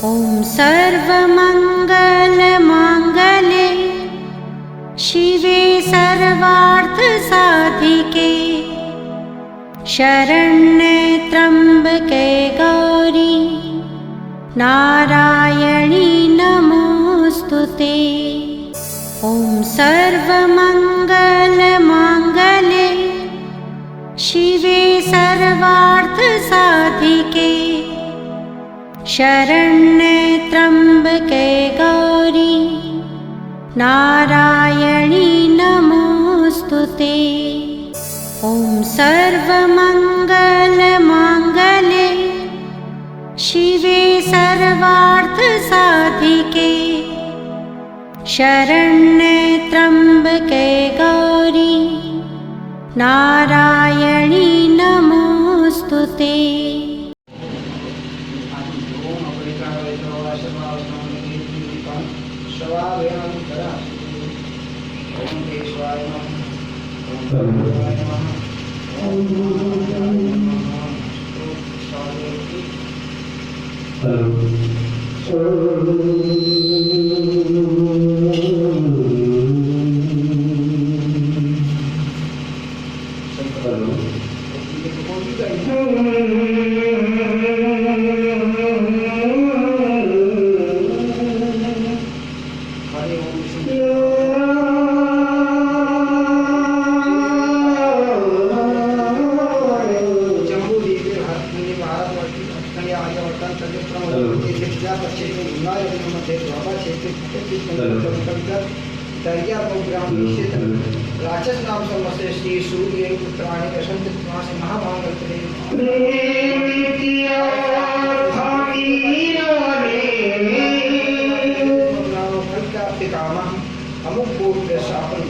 ॐ सर्वमङ्गलमाङ्गल्ये शिवे सर्वार्थसाधिके शरण्ये त्र्यम्बके गौरी नारायणी नमोऽस्तुते। ॐ सर्वमङ्गलमाङ्गल्ये शिवे सर्वार्थसाधिके शरण्ये त्र्यम्बके गौरी नारायणी नमोऽस्तुते। ॐ सर्वमङ्गलमाङ्गल्ये शिवे सर्वार्थसाधिके शरण्ये त्र्यम्बके गौरी नारायणी नमोऽस्तुते। राक्षस नाम समस्ते श्री सूर्य पुत्राणि वसंत मास महामांगल्ये अमुक गोत्र शापन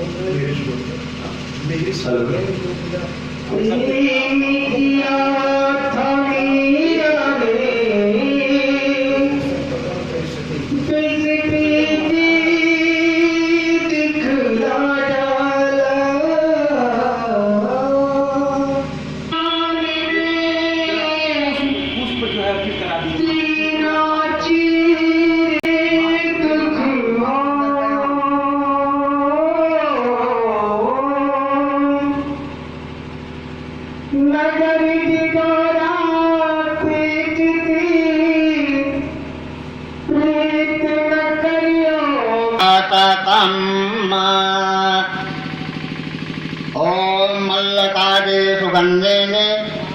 ओम मल्लकादे सुगंधेने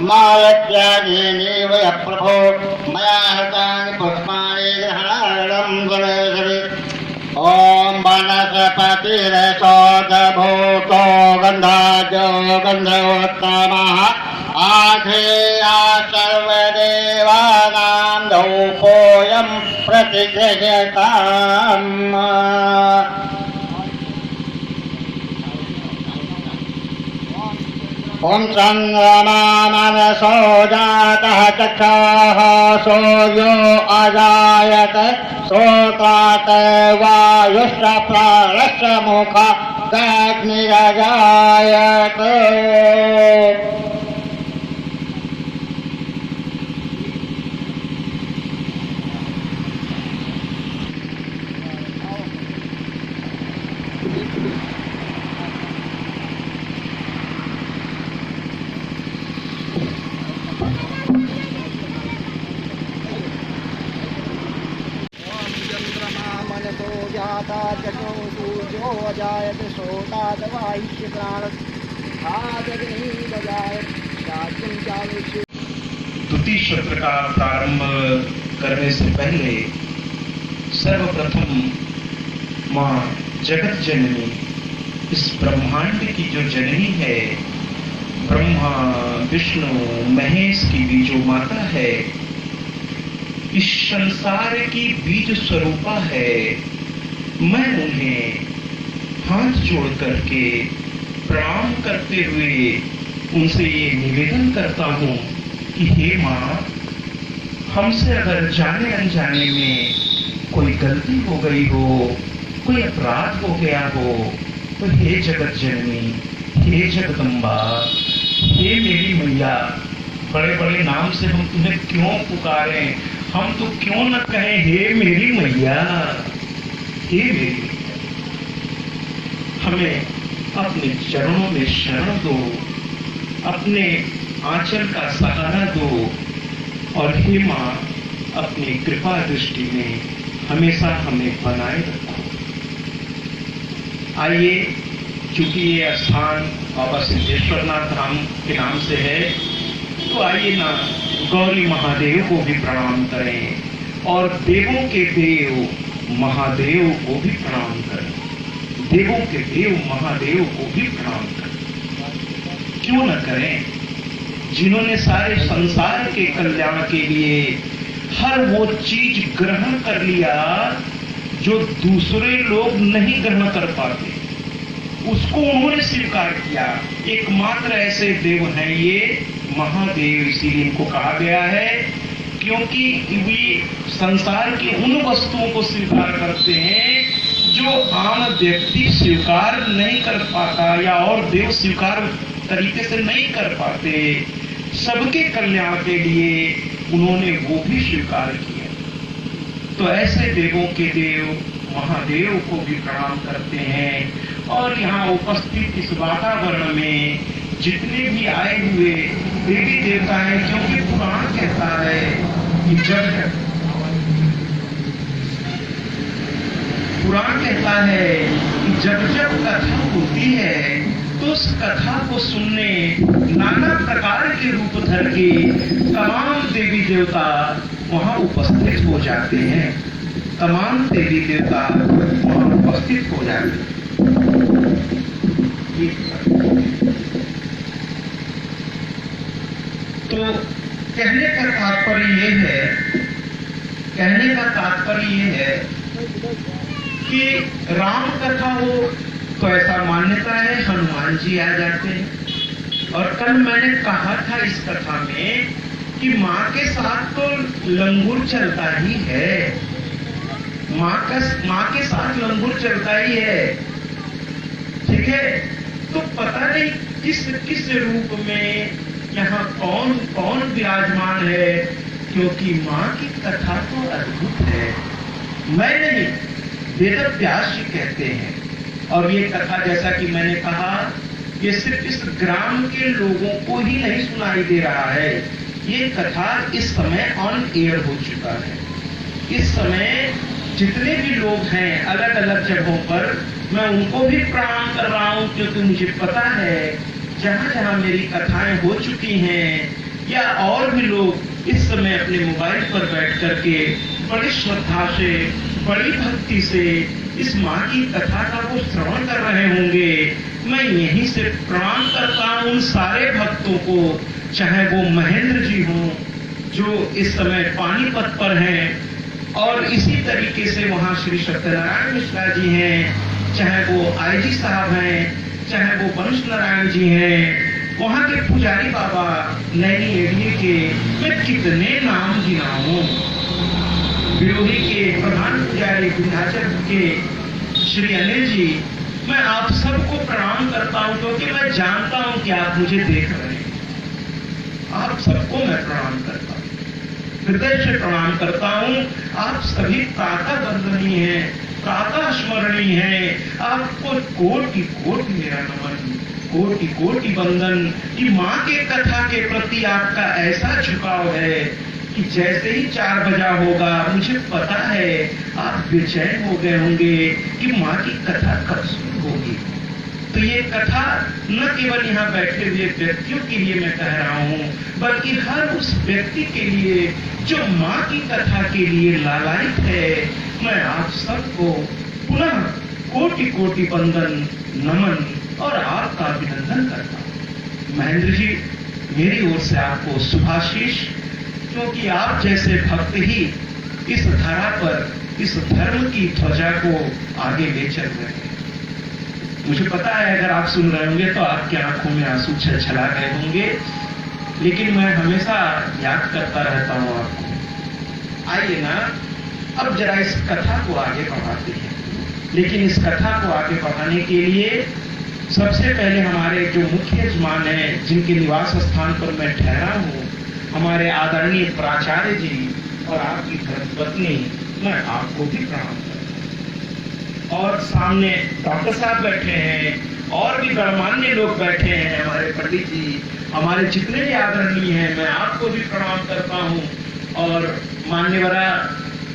मालत्यागेने वय प्रभो मया हतानि पुष्पाणि ग्रहणार्थं गणेशवे। ओम वनस्पतिरसोदभूतो गन्धाजो गन्धवत्तमः आधेया सर्वदेवानां धूपोऽयं प्रतिगृह्यताम्। ओम चंद्रमा मनसो जातः चक्षुः सूर्यो अजायत श्रोत्रात् वायुश्च प्राणश्च मुखात् अग्निरजायत। जायत श्रोतात् वायुश्च प्राणश्च। द्वितीय सत्र का प्रारंभ करने से पहले सर्वप्रथम माँ जगत जननी, इस ब्रह्मांड की जो जननी है, ब्रह्मा विष्णु महेश की भी जो माता है, इस संसार की बीज स्वरूपा है, मैं उन्हें हाथ जोड़ करके प्रणाम करते हुए उनसे ये निवेदन करता हूँ कि हे माँ, हमसे अगर जाने अनजाने में कोई गलती हो गई हो, कोई अपराध हो गया हो, तो हे जगत जननी, हे जगदम्बा, हे मेरी मैया, बड़े बड़े नाम से हम तुम्हें क्यों पुकारें, हम तो क्यों न कहें हे मेरी मैया, हे मेरी मैया, हमें अपने चरणों में शरण दो, अपने आंचल का सहारा दो और हे मां अपनी कृपा दृष्टि में हमेशा हमें बनाए रखो। आइए, चूंकि ये स्थान बाबा सिद्धेश्वरनाथ धाम के नाम से है, तो आइए ना गौरी महादेव को भी प्रणाम करें और देवों के देव महादेव को भी प्रणाम करें, देवों के देव महादेव को भी प्रणाम करें। क्यों न करें, जिन्होंने सारे संसार के कल्याण के लिए हर वो चीज ग्रहण कर लिया जो दूसरे लोग नहीं ग्रहण कर पाते, उसको उन्होंने स्वीकार किया। एकमात्र ऐसे देव हैं ये महादेव, इसीलिए इनको कहा गया है, क्योंकि वे संसार की उन वस्तुओं को स्वीकार करते हैं जो आम व्यक्ति स्वीकार नहीं कर पाता या और देव स्वीकार तरीके से नहीं कर पाते। सबके कल्याण के लिए उन्होंने वो भी स्वीकार किया। तो ऐसे देवों के देव महादेव को भी प्रणाम करते हैं। और यहाँ उपस्थित इस वातावरण में जितने भी आए हुए देवी देवता हैं, क्योंकि पुराण कहता है कि जब जब कथा होती है तो उस कथा को सुनने नाना प्रकार के रूप धर के तमाम देवी देवता वहां उपस्थित हो जाते हैं, तमाम देवी देवता वहां उपस्थित हो जाते हैं। तो कहने का तात्पर्य ये है कि राम कथा हो तो ऐसा मान्यता है हनुमान जी आ जाते हैं। और कल मैंने कहा था इस कथा में कि माँ के साथ तो लंगूर चलता ही है, माँ के साथ लंगूर चलता ही है, ठीक है। तो पता नहीं किस रूप में यहाँ कौन कौन विराजमान है, क्योंकि माँ की कथा तो अद्भुत है। मैं नहीं, वेद व्यास जी कहते हैं। और ये कथा, जैसा कि मैंने कहा, ये सिर्फ इस ग्राम के लोगों को ही नहीं सुनाई दे रहा है, ये कथा इस समय ऑन एयर हो चुका है। इस समय जितने भी लोग हैं अलग अलग जगहों पर, मैं उनको भी प्रणाम कर रहा हूं, क्योंकि मुझे पता है जहां जहां मेरी कथाएं हो चुकी हैं, या और भी लोग इस समय अपने मोबाइल पर बैठ करके बड़ी श्रद्धा से, बड़ी भक्ति से इस माँ की कथा का वो श्रवण कर रहे होंगे। मैं यहीं से प्रणाम करता हूं उन सारे भक्तों को, चाहे वो महेंद्र जी हों जो इस समय पानीपत पर हैं, और इसी तरीके से वहाँ श्री सत्यनारायण मिश्रा जी हैं, चाहे वो आईजी साहब हैं, चाहे वो वंश नारायण जी हैं, वहाँ के पुजारी बाबा नैनी एरिए के, मैं कितने नाम गिनाऊं, विरोही के प्रधान पुजारी विंध्याचल के श्री अनिल जी, मैं आप सबको प्रणाम करता हूं, क्योंकि मैं जानता हूं कि आप मुझे देख रहे हैं। आप सबको मैं प्रणाम करता हूं, हृदय से प्रणाम करता हूं। आप सभी प्रातः वंदनीय हैं, प्रातः स्मरणीय हैं। आपको कोटि कोटि मेरा नमन, कोटि कोटि वंदन कि माँ के कथा के प्रति आपका ऐसा झुकाव है कि जैसे ही 4 बजा होगा, मुझे पता है आप बेचैन हो गए होंगे कि माँ की कथा कब शुरू होगी। तो ये कथा न केवल यहाँ बैठे हुए व्यक्तियों के लिए मैं कह रहा हूँ, बल्कि हर उस व्यक्ति के लिए जो माँ की कथा के लिए लालायित है। मैं आप सबको पुनः कोटि कोटि वंदन, नमन और आपका अभिनंदन करता हूँ। महेंद्र जी, मेरी ओर से आपको शुभाशीष, क्योंकि आप जैसे भक्त ही इस धरा पर इस धर्म की ध्वजा को आगे ले चल रहे हैं। मुझे पता है अगर आप सुन रहे होंगे तो आपकी आंखों में आंसू छलछला गए होंगे, लेकिन मैं हमेशा याद करता रहता हूँ आपको। आइए ना, अब जरा इस कथा को आगे बढ़ाते हैं। लेकिन इस कथा को आगे बढ़ाने के लिए सबसे पहले हमारे जो मुख्य यजमान हैं, जिनके निवास स्थान पर मैं ठहरा हूँ, हमारे आदरणीय प्राचार्य जी और आपकी धर्मपत्नी, मैं आपको भी प्रणाम करता हूं। और सामने डॉक्टर साहब बैठे हैं और भी गणमान्य लोग बैठे हैं, हमारे पंडित जी, हमारे जितने भी आदरणीय हैं, मैं आपको भी प्रणाम करता हूं। और मान्यवरा,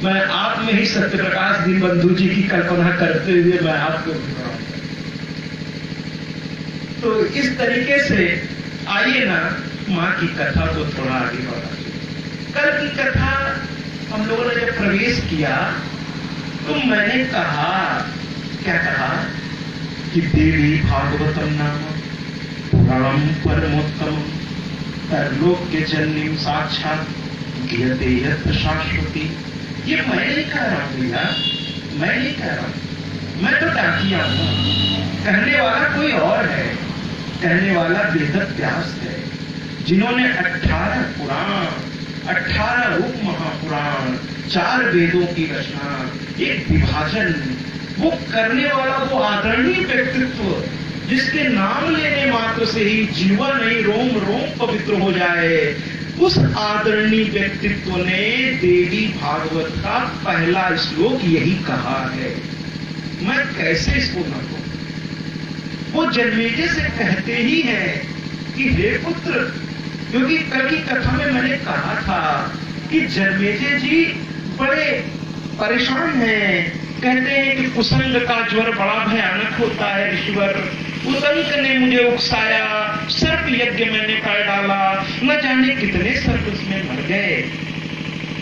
मैं आप में ही सत्य प्रकाश दीनबंधु जी की कल्पना करते हुए मैं आपको भी प्रणाम करता हूं। तो इस तरीके से आइए ना माँ की कथा को थोड़ा आगे बढ़ाते। कल की कथा हम लोगों ने जब प्रवेश किया तो मैंने कहा, क्या कहा कि देवी भागवतम नाम पुराणम परमोत्तम तरलोक्य जननीम साक्षात गीयते यत्र शाश्वती। ये मैं नहीं कह रहा भैया, मैं नहीं कह रहा, मैं तो डाकिया हूं। कहने वाला कोई और है, कहने वाला वेद व्यास है, जिन्होंने 18 पुराण, 18 उप महापुराण, 4 वेदों की रचना, एक विभाजन, वो करने वाला वो आदरणीय व्यक्तित्व जिसके नाम लेने मात्र से ही जीवन नहीं रोम रोम पवित्र हो जाए, उस आदरणीय व्यक्तित्व ने देवी भागवत का पहला श्लोक यही कहा है। मैं कैसे इसको न कहूं? वो जन्मेजय से कहते ही हैं कि हे पुत्र, क्योंकि कल की कथा में मैंने कहा था कि जन्मेजय जी बड़े परेशान हैं। कहते हैं कि कुसंग का ज्वर बड़ा भयानक होता है ऋषिवर, कुसंग ने मुझे उकसाया, सर्प यज्ञ मैंने कर डाला, न जाने कितने सर्प उसमें मर गए,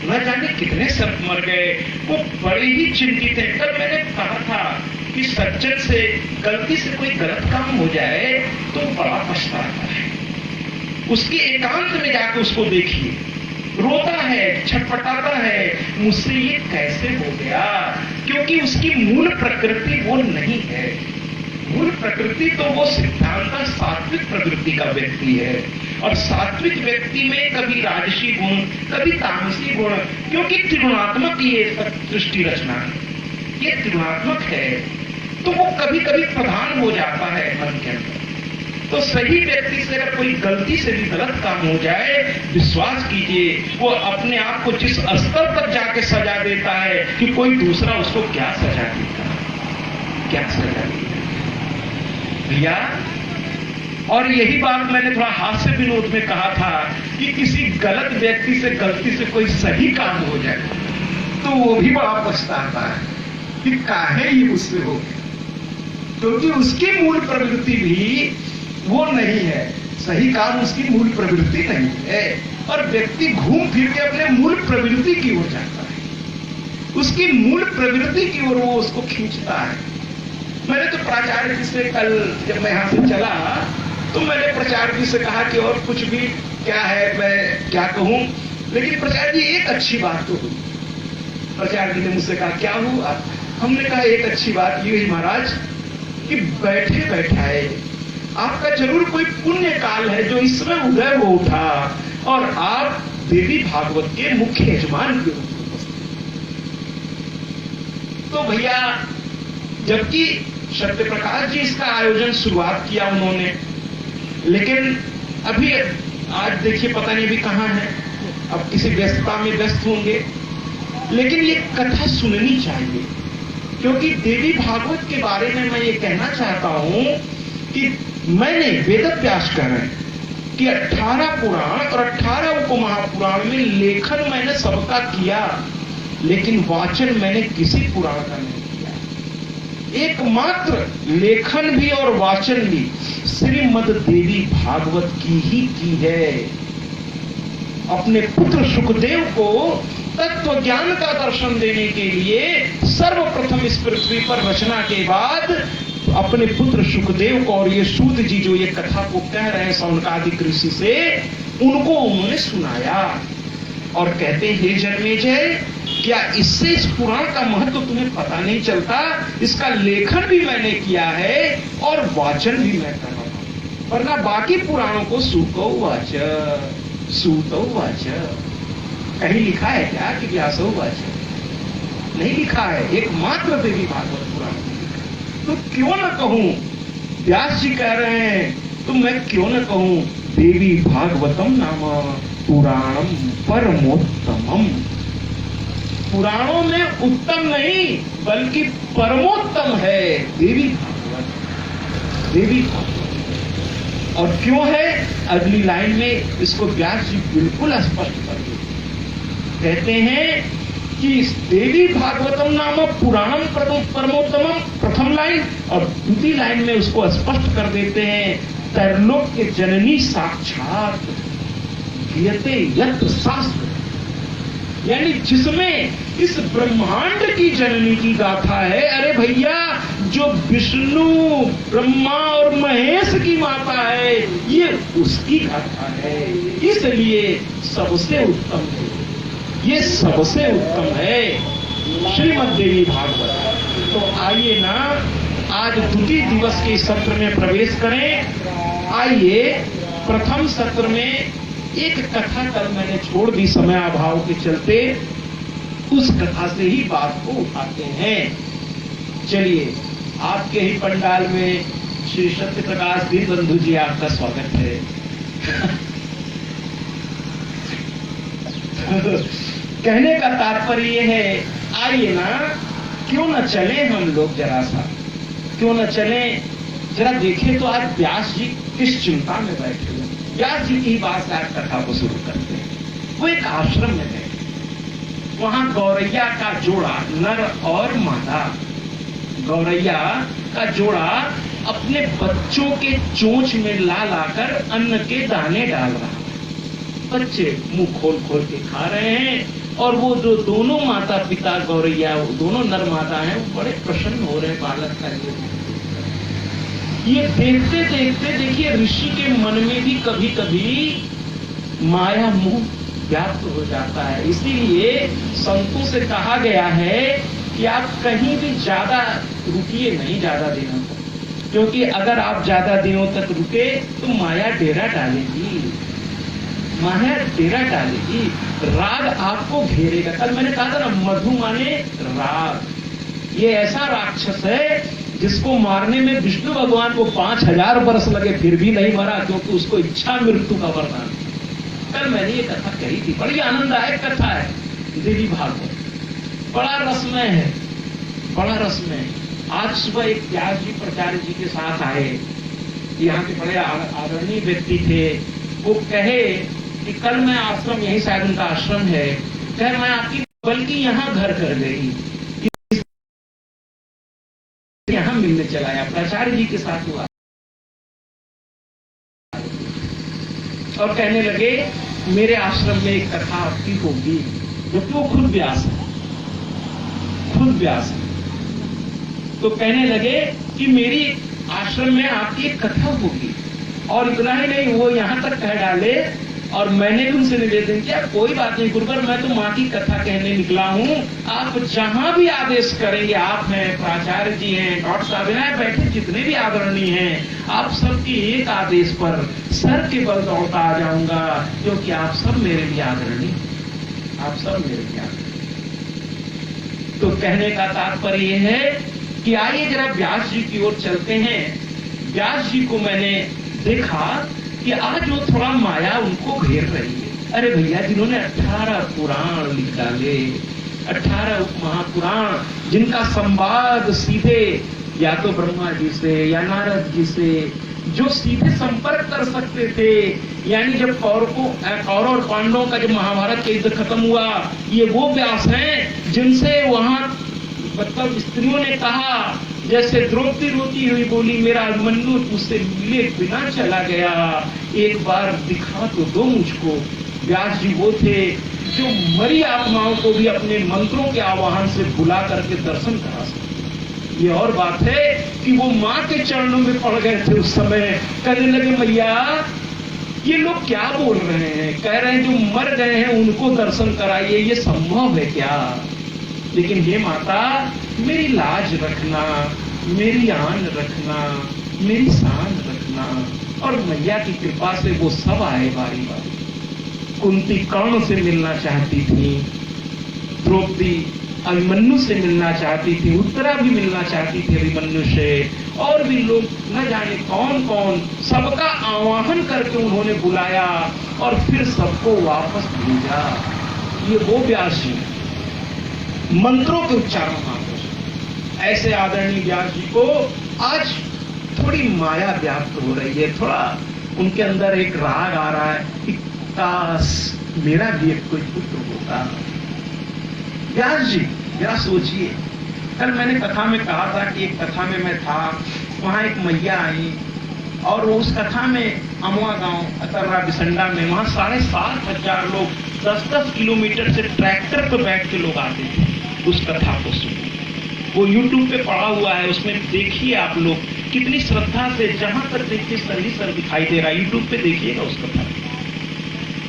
न जाने कितने सर्प मर गए। वो बड़े ही चिंतित है। कल मैंने कहा था कि सज्जन से गलती से कोई गलत काम हो जाए तो बड़ा पछताता है। उसके एकांत में जाकर उसको देखिए, रोता है, छटपटाता है, मुझसे ये कैसे हो गया, क्योंकि उसकी मूल प्रकृति वो नहीं है। मूल प्रकृति तो वो सिद्धांत सात्विक प्रवृत्ति का व्यक्ति है, और सात्विक व्यक्ति में कभी राजसी गुण, कभी तामसी गुण, क्योंकि त्रिगुणात्मक ये सृष्टि रचना है, ये त्रिगुणात्मक है, तो वो कभी कभी प्रधान हो जाता है मन के अंदर। तो सही व्यक्ति से अगर कोई गलती से भी गलत काम हो जाए, विश्वास कीजिए वो अपने आप को जिस स्तर तक जाके सजा देता है कि कोई दूसरा उसको क्या सजा देता, क्या सजा देता भैया। और यही बात मैंने थोड़ा हास्य विनोद में कहा था कि किसी गलत व्यक्ति से गलती से कोई सही काम हो जाए तो वो भी बड़ा पछताता है कि काहे ये मुझसे हो गया, क्योंकि उसकी मूल प्रवृत्ति भी वो नहीं है, सही काम उसकी मूल प्रवृत्ति नहीं है, और व्यक्ति घूम फिर के अपने मूल प्रवृत्ति की ओर जाता है, उसकी मूल प्रवृत्ति की ओर वो उसको खींचता है। मैंने तो प्राचार्य जी से कल जब मैं यहां से चला तो मैंने प्राचार्य जी से कहा कि और कुछ भी क्या है, मैं क्या कहूं, लेकिन प्राचार्य जी एक अच्छी बात तो हुई। प्राचार्य जी ने मुझसे कहा क्या हुआ? हमने कहा एक अच्छी बात ये हुई महाराज कि बैठे बैठाए आपका जरूर कोई पुण्य काल है जो इसमें उदय हो उठा, और आप देवी भागवत के मुख्य यजमान के रूप में उपस्थित। तो भैया, जबकि सत्य प्रकाश जी इसका आयोजन शुरुआत किया उन्होंने, लेकिन अभी आज देखिए पता नहीं अभी कहां है, अब किसी व्यस्तता में व्यस्त होंगे, लेकिन ये कथा सुननी चाहिए, क्योंकि देवी भागवत के बारे में मैं ये कहना चाहता हूं कि मैंने वेद व्यास कर रहे हैं कि 18 पुराण और 18 उपमहापुराण में लेखन मैंने सबका किया, लेकिन वाचन मैंने किसी पुराण का नहीं किया। एकमात्र लेखन भी और वाचन भी श्रीमद देवी भागवत की ही की है। अपने पुत्र सुखदेव को तत्व ज्ञान का दर्शन देने के लिए सर्वप्रथम इस पृथ्वी पर रचना के बाद अपने पुत्र सुखदेव को, और ये सूत जी जो ये कथा को कह रहे हैं सौनकादिक ऋषि से, उनको उन्होंने सुनाया और कहते हैं हे जन्मेजय, क्या इससे इस पुराण का महत्व तुम्हें पता नहीं चलता? इसका लेखन भी मैंने किया है और वाचन भी मैं कर रहा हूं, वरना बाकी पुराणों को सुको वाच सूतो वाच कहीं लिखा है क्या कि व्यासो वाच? नहीं लिखा है, एकमात्र देवी भागवत पुराण। तो क्यों न कहूं, व्यास जी कह रहे हैं तो मैं क्यों न कहूं, देवी भागवतम नाम पुराणम परमोत्तमम। पुराणों में उत्तम नहीं बल्कि परमोत्तम है देवी भागवत। देवी भागवत और क्यों है, अगली लाइन में इसको व्यास जी बिल्कुल स्पष्ट कर देते। कहते हैं कि देवी भागवतम नाम पुराणम परमोत्तमम, प्रथम लाइन, और दूसरी लाइन में उसको स्पष्ट कर देते हैं त्रैलोक के जननी साक्षात गीयते यत्र शास्त्र, यानी जिसमें इस ब्रह्मांड की जननी की गाथा है। अरे भैया, जो विष्णु ब्रह्मा और महेश की माता है ये उसकी गाथा है, इसलिए सबसे उत्तम है, ये सबसे उत्तम है श्रीमद् देवी भागवत। तो आइए ना आज द्वितीय दिवस के सत्र में प्रवेश करें। आइए प्रथम सत्र में एक कथा कल मैंने छोड़ दी समय अभाव के चलते, उस कथा से ही बात को उठाते हैं। चलिए, आपके ही पंडाल में श्री सत्य प्रकाश दी बंधु जी आपका स्वागत है। कहने का तात्पर्य है, आइए ना, क्यों न चले हम लोग जरा सा, क्यों न चले जरा देखें तो आज व्यास जी किस चिंता में बैठे हैं। व्यास जी की बात से आज कथा को शुरू करते हैं। वो एक आश्रम में गए, वहां गौरैया का जोड़ा, नर और मादा गौरैया का जोड़ा अपने बच्चों के चोंच में ला लाकर अन्न के दाने डाल रहा। बच्चे मुंह खोल खोल के खा रहे हैं और वो जो दोनों माता पिता गौरैया, दोनों नर माता हैं, वो बड़े प्रसन्न हो रहे हैं बालक का ये देखते देखते। देखिए, ऋषि के मन में भी कभी कभी माया मोह व्याप्त हो जाता है। इसीलिए संतों से कहा गया है कि आप कहीं भी ज्यादा रुकिए नहीं, ज्यादा दिनों तक, क्योंकि अगर आप ज्यादा दिनों तक रुके तो माया डेरा डालेगी, माया डेरा डालेगी, राग आपको घेरेगा। कल मैंने कहा था ना, मधु माने राग। ये ऐसा राक्षस है जिसको मारने में विष्णु भगवान को 5000 वर्ष लगे फिर भी नहीं मरा, क्योंकि उसको इच्छा मृत्यु का वरदान। कल मैंने ये कथा कही थी, बड़ी आनंददायक कथा है देवी भागवत, बड़ा रसमय है, बड़ा रसमय। आज सुबह एक व्यास जी प्राचार्य जी के साथ आए, यहाँ के बड़े आदरणीय व्यक्ति थे। वो कहे कि कल मैं आश्रम, यही शायद उनका आश्रम है, कहे मैं आपकी बल्कि यहाँ घर कर गई, यहाँ मिलने चलाया, प्राचार्य जी के साथ हुआ, और कहने लगे मेरे आश्रम में एक कथा आपकी होगी, जबकि वो खुद व्यास है, खुद व्यास है। तो कहने लगे कि मेरी आश्रम में आपकी एक कथा होगी, और इतना ही नहीं, वो यहाँ तक कह डाले, और मैंने भी उनसे निवेदन किया, कोई बात नहीं गुरुवर, मैं तो माँ की कथा कहने निकला हूँ, आप जहां भी आदेश करेंगे, आप हैं, प्राचार्य जी हैं, डॉक्टर साहब हैं, बैठे जितने भी आदरणीय हैं, आप सबके एक आदेश पर सर के बल दौड़ता आ जाऊंगा, क्योंकि आप सब मेरे लिए आदरणीय, आप सब मेरे लिए आदरणीय। तो कहने का तात्पर्य यह है कि आइए जरा व्यास जी की ओर चलते हैं। व्यास जी को मैंने देखा कि आज वो थोड़ा माया उनको घेर रही है। अरे भैया, जिन्होंने 18 पुराण लिख डाले, 18 महापुराण, जिनका संवाद सीधे या तो ब्रह्मा जी से या नारद जी से, जो सीधे संपर्क कर सकते थे, यानी जब कौरव और पांडवों का जब महाभारत का युद्ध खत्म हुआ, ये वो व्यास हैं जिनसे वहां मतलब स्त्रियों ने कहा, जैसे द्रौपदी रोती हुई बोली, मेरा अभिमन्यु मुझसे मिले बिना चला गया, एक बार दिखा तो दो मुझको। व्यास जी वो थे जो मरी आत्माओं को भी अपने मंत्रों के आवाहन से बुला करके दर्शन करा सकते। ये और बात है कि वो माँ के चरणों में पड़ गए थे उस समय, कहने लगे मैया ये लोग क्या बोल रहे हैं, कह रहे हैं जो मर गए हैं उनको दर्शन कराइए, ये संभव है क्या? लेकिन हे माता, मेरी लाज रखना, मेरी आन रखना, मेरी शान रखना। और मैया की कृपा से वो सब आए बारी बारी। कुंती कर्ण से मिलना चाहती थी, द्रौपदी अभिमन्यु से मिलना चाहती थी, उत्तरा भी मिलना चाहती थी अभिमन्यु से, और भी लोग न जाने कौन कौन, सबका आवाहन करके उन्होंने बुलाया और फिर सबको वापस भेजा। ये वो व्यास जी, मंत्रों के उच्चारण मात्र। ऐसे आदरणीय व्यास जी को आज थोड़ी माया व्याप्त हो रही है, थोड़ा उनके अंदर एक राग आ रहा है कि काश मेरा भी एक कोई पुत्र होता। व्यास जी जरा सोचिए, कल मैंने कथा में कहा था कि एक कथा में मैं था, वहां एक मैया आई और उस कथा में अमवा गांव अतर्रा बिसंडा में वहां 7,500 लोग 10-10 किलोमीटर से ट्रैक्टर पर बैठ के लोग आते थे उस कथा को सुनने। वो YouTube पे पड़ा हुआ है, उसमें देखिए आप लोग कितनी श्रद्धा से, जहां तक देखिए सर ही सर दिखाई दे रहा है। YouTube पे देखिएगा उस कथा,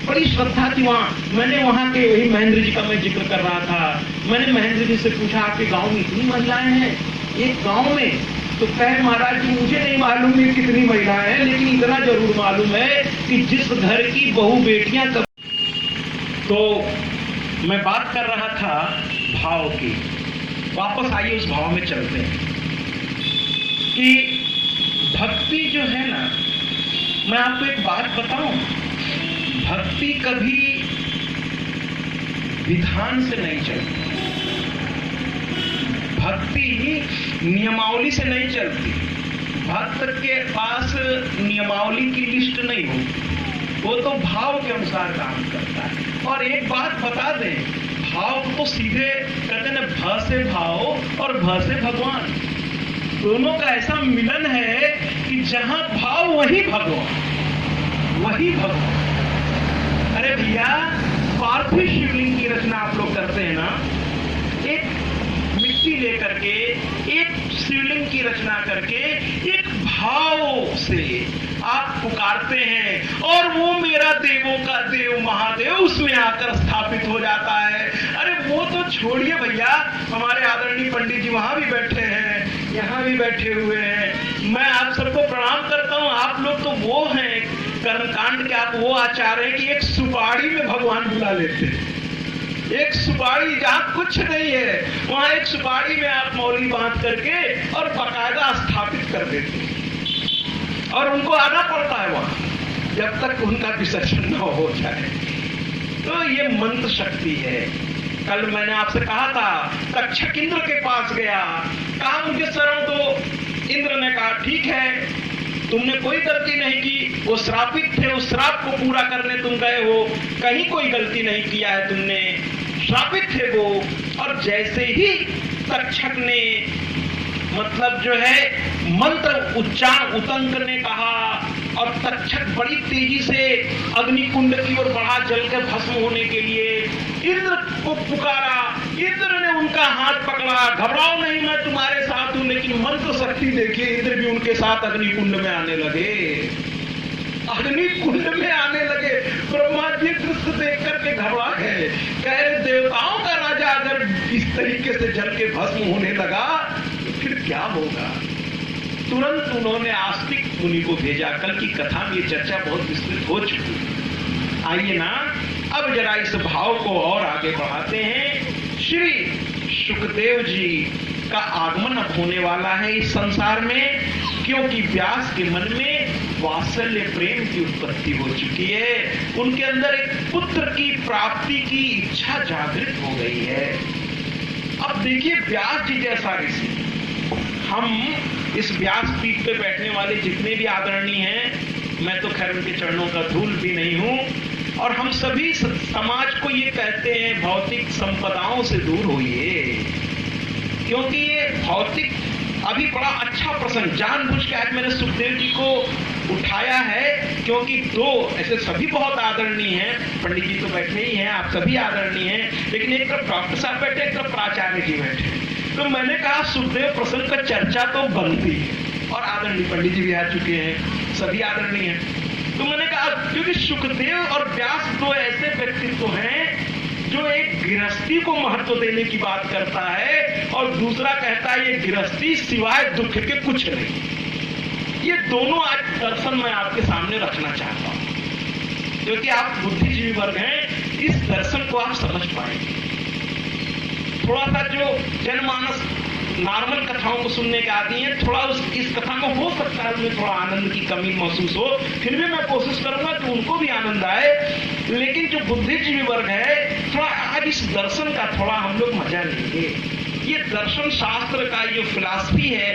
बड़ी श्रद्धा थी वहां। मैंने वहां के वही महेंद्र जी का मैं जिक्र कर रहा था, मैंने महेंद्र जी से पूछा आपके गांव में इतनी महिलाएं हैं एक गांव में? तो कहे महाराज जी मुझे नहीं मालूम है कितनी महिलाएं हैं, लेकिन इतना जरूर मालूम है कि जिस घर की बहू बेटियां कब। तो मैं बात कर रहा था भाव की, वापस आइए उस भाव में चलते हैं कि भक्ति जो है ना, मैं आपको एक बात बताऊं, भक्ति कभी विधान से नहीं चलती, भक्ति नियमावली से नहीं चलती। भक्त के पास नियमावली की लिस्ट नहीं होती, वो तो भाव के अनुसार काम करता है। और एक बात बता दें, भाव तो सीधे कहते हैं ना, भ से भाव और भ से भगवान, दोनों का ऐसा मिलन है कि जहां भाव वही भगवान, वही भगवान। अरे भैया, पार्थिव शिवलिंग की रचना आप लोग करते हैं ना, एक मिट्टी लेकर के एक शिवलिंग की रचना करके एक भाव से आप पुकारते हैं और वो मेरा देवों का देव महादेव उसमें आकर स्थापित हो जाता है। अरे वो तो छोड़िए भैया, हमारे आदरणीय पंडित जी वहां भी बैठे हैं, यहाँ भी बैठे हुए हैं, मैं आप सबको प्रणाम करता हूँ। आप लोग तो वो हैं कर्मकांड के, आप वो आचार्य हैं कि एक सुपारी में भगवान बुला लेते हैं। एक सुपारी जहां कुछ नहीं है, वहां एक सुपारी में आप मौली बांध करके और बाकायदा स्थापित कर देते हैं, और उनको आना पड़ता है वहां जब तक उनका विसर्जन न हो जाए। तो ये मंत्र शक्ति है। कल मैंने आपसे कहा था, तक्षक इंद्र के पास गया, कहा मुझे शरण दो। इंद्र ने कहा ठीक है, तुमने कोई गलती नहीं की, वो श्रापित थे, उस श्राप को पूरा करने तुम गए हो, कहीं कोई गलती नहीं किया है तुमने, श्रापित थे वो। और जैसे ही तक्षक ने मतलब जो है मंत्र उच्चारण, उतंक ने कहा, और तक्षक बड़ी तेजी से अग्निकुंड की ओर बढ़ा जलकर भस्म होने के लिए, इंद्र को पुकारा, इंद्र ने उनका हाथ पकड़ा, घबराओ नहीं मैं तुम्हारे साथ हूं। लेकिन मंत्र शक्ति देखिए, इंद्र भी उनके साथ अग्निकुंड में आने लगे, अग्निकुंड में आने लगे। ब्रह्मा जी दृश्य देख करके घबरा गए, कह रहे देवताओं का राजा अगर इस तरीके से जल के भस्म होने लगा तो फिर क्या होगा। तुरंत उन्होंने आस्तिक मुनि को भेजा। कल की कथा में ये चर्चा बहुत विस्तृत हो चुकी है। आइए ना, अब जरा इस भाव को और आगे बढ़ाते हैं। श्री सुखदेव जी का आगमन अब होने वाला है इस संसार में, क्योंकि व्यास के मन में वात्सल्य प्रेम की उत्पत्ति हो चुकी है, उनके अंदर एक पुत्र की प्राप्ति की इच्छा जागृत हो गई है। अब देखिए, व्यास जी जैसा ऋषि, हम इस व्यास पीठ पे बैठने वाले जितने भी आदरणीय हैं, मैं तो खैर उनके चरणों का धूल भी नहीं हूं, और हम सभी समाज को ये कहते हैं भौतिक संपदाओं से दूर होइए, क्योंकि ये भौतिक अभी बड़ा अच्छा प्रसंग जानबूझ के आज मैंने सुखदेव जी को उठाया है, क्योंकि दो ऐसे सभी बहुत आदरणीय हैं, पंडित जी तो बैठे ही हैं, आप सभी आदरणीय हैं, लेकिन एक तरफ डॉक्टर साहब बैठे, एक तरफ प्राचार्य जी बैठे। तो मैंने कहा सुखदेव प्रसंग का चर्चा तो बनती है, और आदरणीय पंडित जी भी आ चुके हैं, सभी आदरणीय हैं। तो मैंने कहा क्योंकि सुखदेव और व्यास दो ऐसे व्यक्तित्व हैं जो एक गृहस्थी को महत्व देने की बात करता है, और दूसरा कहता है ये गृहस्थी सिवाय दुख के कुछ नहीं। ये दोनों आज दर्शन मैं आपके सामने रखना चाहता हूं, क्योंकि आप बुद्धिजीवी वर्ग हैं, इस दर्शन को आप समझ पाएंगे। थोड़ा सा जो जनमानस नॉर्मल कथाओं को सुनने के आदि हैं, थोड़ा इस कथा में हो सकता है उन्हें थोड़ा आनंद की कमी महसूस हो, फिर भी मैं कोशिश करूंगा कि उनको भी आनंद आए। लेकिन जो बुद्धिजीवी वर्ग है, थोड़ा आज इस दर्शन का थोड़ा हम लोग मजा लेंगे। ये दर्शन शास्त्र का जो फिलॉसफी है,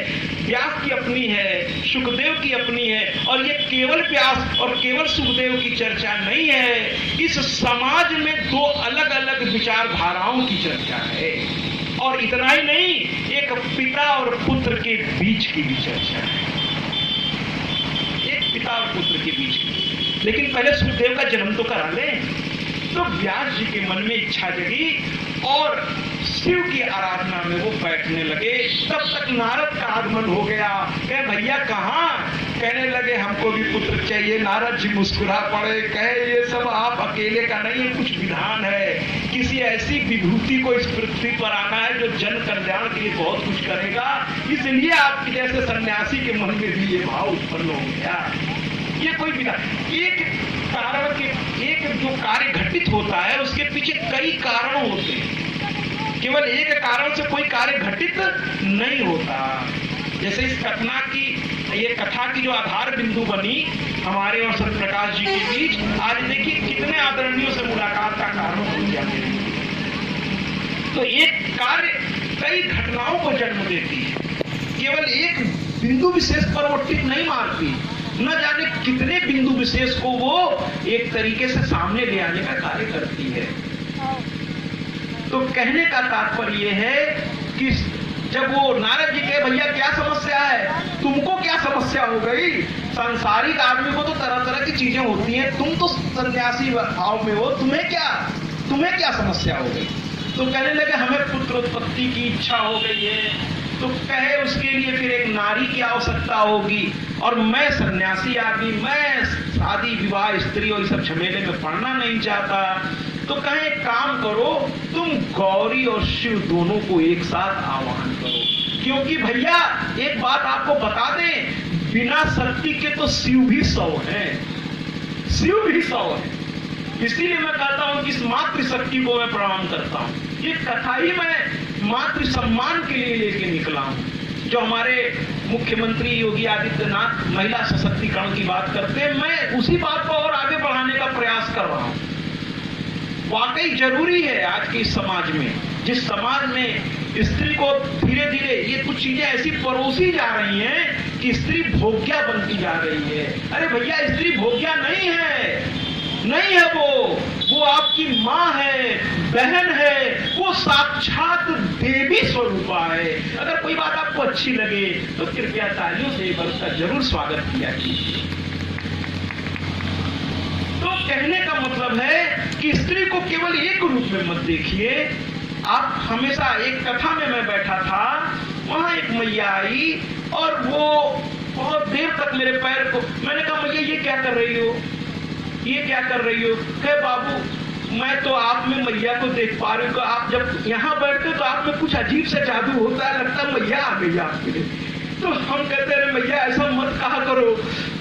व्यास की अपनी है, सुखदेव की अपनी है, और ये केवल व्यास और केवल सुखदेव की चर्चा नहीं है। इस समाज में दो अलग अलग विचारधाराओं की चर्चा है, और इतना ही नहीं, एक पिता और पुत्र के बीच की भी चर्चा है, एक पिता और पुत्र के बीच की। लेकिन पहले सुखदेव का जन्म तो करा लें। तो व्यास जी के मन में इच्छा जगी और शिव की आराधना में वो बैठने लगे। तब तक नारद का आगमन हो गया। कहे भैया कहाँ? कहने लगे हमको भी पुत्र चाहिए। नारद जी मुस्कुरा पड़े, कहे ये सब आप अकेले का नहीं है, कुछ विधान है। किसी ऐसी विभूति को इस पृथ्वी पर आना है जो जन कल्याण के लिए बहुत कुछ करेगा, इसलिए आपके जैसे सन्यासी के मन में भी ये भाव उत्पन्न हो गया। ये कोई विधान, एक कारण के एक जो कार्य घटित होता है उसके पीछे कई कारण होते हैं, केवल एक कारण से कोई कार्य घटित नहीं होता। जैसे इस घटना की, ये कथा की जो आधार बिंदु बनी हमारे और सत्य प्रकाश जी के बीच, आज देखिए कितने आदरणीयों से मुलाकात का कारण बन जाते हैं। तो एक कार्य कई घटनाओं को जन्म देती है, केवल एक बिंदु विशेष पर वो टिक नहीं मारती, न जाने कितने बिंदु विशेष को वो एक तरीके से सामने ले आने का कार्य करती है। तो कहने का तात्पर्य ये है कि जब वो नारद जी के भैया क्या समस्या है, तुमको क्या समस्या हो गई? सांसारिक आदमी को तो तरह तरह की चीजें होती हैं, तुम तो सन्यासी भाव में हो, तुम्हें क्या समस्या हो गई? तो कहने लगे हमें पुत्र उत्पत्ति की इच्छा हो गई है। तो कहे उसके लिए फिर एक नारी की आवश्यकता होगी, और मैं सन्यासी आदमी, मैं शादी विवाह स्त्री और सब झमेले में पड़ना नहीं चाहता। तो कहे एक काम करो, तुम गौरी और शिव दोनों को एक साथ आह्वान करो, क्योंकि भैया एक बात आपको बता दें, बिना शक्ति के तो शिव भी 100 हैं, शिव भी 100 हैं। इसीलिए मैं कहता हूं कि इस मातृ शक्ति को मैं प्रणाम करता हूं। ये कथा ही मैं मातृ सम्मान के लिए लेके निकला हूं। जो हमारे मुख्यमंत्री योगी आदित्यनाथ महिला सशक्तिकरण की बात करते हैं, मैं उसी बात को और आगे बढ़ाने का प्रयास कर रहा हूं। वाकई जरूरी है आज के इस समाज में, जिस समाज में स्त्री को धीरे धीरे ये कुछ चीजें ऐसी परोसी जा रही हैं कि स्त्री भोग्या बनती जा रही है। अरे भैया स्त्री भोग्या नहीं है, नहीं है, वो आपकी माँ है, बहन है, वो साक्षात देवी स्वरूपा है। अगर कोई बात आपको अच्छी लगे तो कृपया तालियों से एक बार उसका जरूर स्वागत किया कीजिए। तो कहने का मतलब है कि स्त्री को केवल एक रूप में मत देखिए। आप हमेशा, एक कथा में मैं बैठा था, वहां एक मैया आई और वो बहुत देर तक मेरे पैर को, मैंने कहा मैया ये क्या कर रही हो, ये क्या कर रही हो? कहे बाबू मैं तो आप में मैया को देख पा रही हूँ, आप जब यहाँ बैठते तो आप में कुछ अजीब सा जादू होता है, लगता है मैया आ गई आपके। तो हम कहते हैं मैया ऐसा मत कहा करो।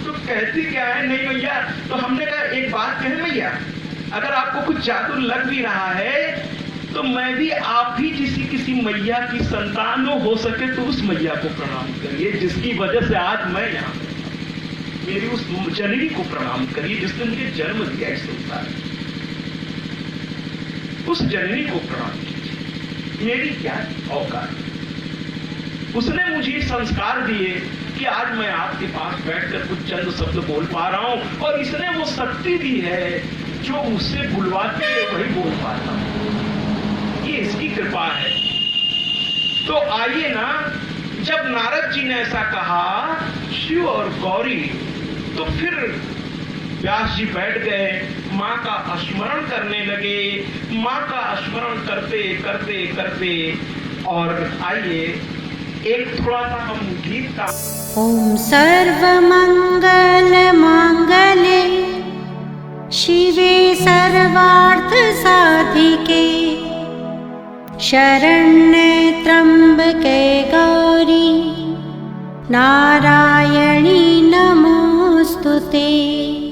तो कहती क्या है, नहीं मैया। तो हमने कहा एक बात कहे मैया, अगर आपको कुछ जादू लग भी रहा है तो मैं भी आप ही जैसी किसी मैया की संतान हो सके तो उस मैया को प्रणाम करिए जिसकी वजह से आज मैं यहाँ, मेरी उस जननी को प्रणाम करिए जिसने मुझे जन्म दिया इस संसार में, उस जननी को प्रणाम कीजिए। मेरी क्या औकात, उसने मुझे संस्कार दिए कि आज मैं आपके पास बैठकर कुछ चंद शब्द बोल पा रहा हूं, और इसने वो शक्ति दी है जो मुझसे बुलवाती है वही बोल पाता हूं। ये इसकी कृपा है। तो आइए ना, जब नारद जी ने ऐसा कहा शिव और गौरी, तो फिर व्यास जी बैठ गए, माँ का स्मरण करने लगे। माँ का स्मरण करते करते करते, और आइए एक थोड़ा सा हम गीत का। ओम सर्वमंगल मांगल्ये शिवे सर्वार्थ साधिके शरण्ये त्र्यंबके गौरी नारायणी नमोस्तुते।